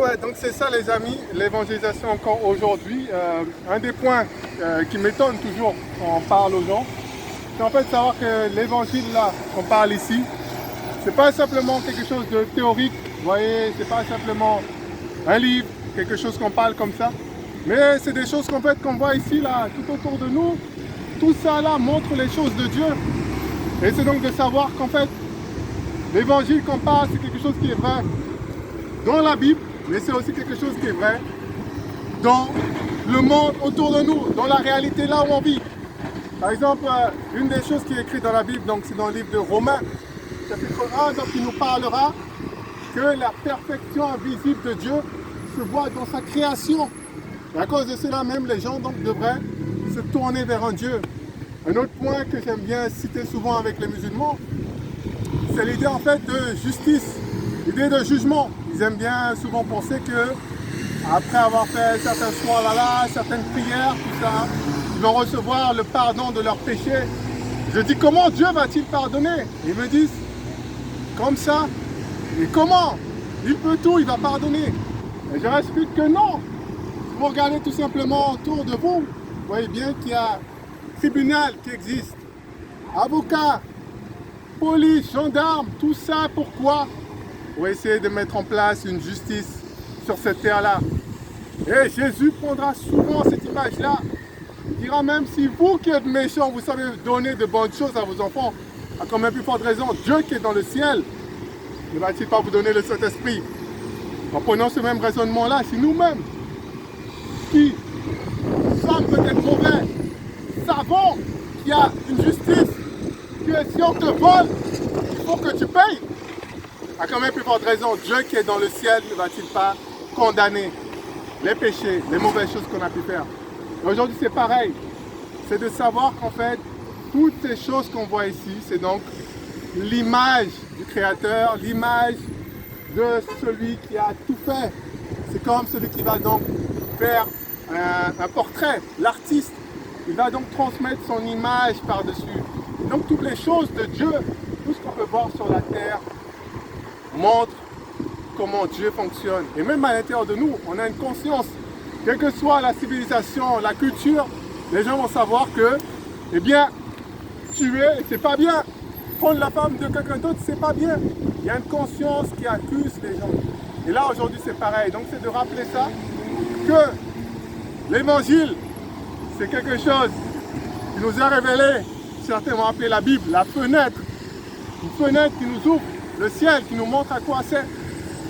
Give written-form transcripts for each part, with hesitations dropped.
Ouais, donc c'est ça les amis, l'évangélisation encore aujourd'hui. Un des points qui m'étonne toujours quand on parle aux gens, c'est en fait de savoir que l'évangile là qu'on parle ici, c'est pas simplement quelque chose de théorique, vous voyez, c'est pas simplement un livre, quelque chose qu'on parle comme ça, mais c'est des choses qu'en fait qu'on voit ici là, tout autour de nous. Tout ça là montre les choses de Dieu. Et c'est donc de savoir qu'en fait, l'évangile qu'on parle, c'est quelque chose qui est vrai dans la Bible, mais c'est aussi quelque chose qui est vrai dans le monde autour de nous, dans la réalité là où on vit. Par exemple, une des choses qui est écrite dans la Bible, donc c'est dans le livre de Romains, chapitre 1, donc il nous parlera que la perfection invisible de Dieu se voit dans sa création. Et à cause de cela même, les gens donc devraient se tourner vers un Dieu. Un autre point que j'aime bien citer souvent avec les musulmans, c'est l'idée en fait de justice, l'idée de jugement. Ils aiment bien souvent penser que après avoir fait certains soins là, certaines prières, tout ça, ils vont recevoir le pardon de leurs péchés. Je dis comment Dieu va-t-il pardonner? Ils me disent comme ça. Et comment? Il peut tout, il va pardonner. Et je leur explique que non. Vous regardez tout simplement autour de vous, vous voyez bien qu'il y a un tribunal qui existe, avocats, police, gendarmes, tout ça, pourquoi? Pour essayer de mettre en place une justice sur cette terre-là. Et Jésus prendra souvent cette image-là. Il dira même si vous qui êtes méchants, vous savez donner de bonnes choses à vos enfants, à quand même plus forte raison, Dieu qui est dans le ciel, ne va-t-il pas vous donner le Saint-Esprit? En prenant ce même raisonnement-là, c'est nous-mêmes qui sommes peut-être mauvais, savons qu'il y a une justice, que si on te vole, il faut que tu payes. À quand même plus forte raison, Dieu qui est dans le ciel ne va-t-il pas condamner les péchés, les mauvaises choses qu'on a pu faire? Aujourd'hui c'est pareil, c'est de savoir qu'en fait, toutes ces choses qu'on voit ici, c'est donc l'image du Créateur, l'image de celui qui a tout fait. C'est comme celui qui va donc faire un portrait, l'artiste, il va donc transmettre son image par-dessus. Donc toutes les choses de Dieu, tout ce qu'on peut voir sur la terre, montre comment Dieu fonctionne. Et même à l'intérieur de nous, on a une conscience. Quelle que soit la civilisation, la culture, les gens vont savoir que, eh bien, tuer, c'est pas bien. Prendre la femme de quelqu'un d'autre, c'est pas bien. Il y a une conscience qui accuse les gens. Et là, aujourd'hui, c'est pareil. Donc, c'est de rappeler ça, que l'évangile, c'est quelque chose qui nous est révélé. Certains vont appeler la Bible la fenêtre. Une fenêtre qui nous ouvre le ciel, qui nous montre à quoi c'est,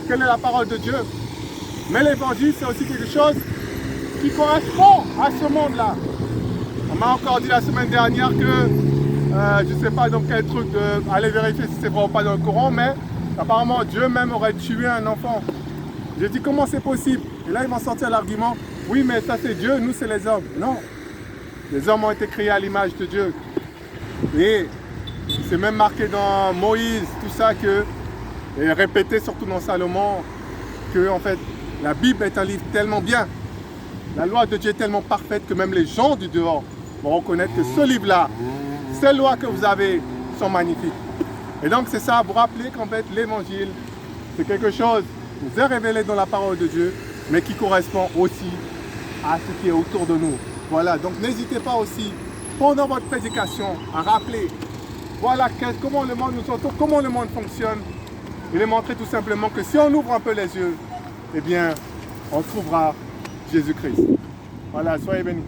quelle est la parole de Dieu. Mais l'évangile, c'est aussi quelque chose qui correspond à ce monde-là. On m'a encore dit la semaine dernière que, je ne sais pas dans quel truc, aller vérifier si c'est vrai ou pas dans le Coran, mais apparemment Dieu même aurait tué un enfant. J'ai dit comment c'est possible? Et là ils vont sortir l'argument, oui mais ça c'est Dieu, nous c'est les hommes. Non, les hommes ont été créés à l'image de Dieu. Et c'est même marqué dans Moïse, tout ça, et répété surtout dans Salomon, que en fait la Bible est un livre tellement bien, la loi de Dieu est tellement parfaite que même les gens du dehors vont reconnaître que ce livre-là, ces lois que vous avez sont magnifiques. Et donc c'est ça, vous rappelez qu'en fait l'évangile, c'est quelque chose qui nous est révélé dans la parole de Dieu, mais qui correspond aussi à ce qui est autour de nous. Voilà, donc n'hésitez pas aussi, pendant votre prédication, à rappeler, voilà comment le monde nous entoure, comment le monde fonctionne, et les montrer tout simplement que si on ouvre un peu les yeux, eh bien, on trouvera Jésus-Christ. Voilà, soyez bénis.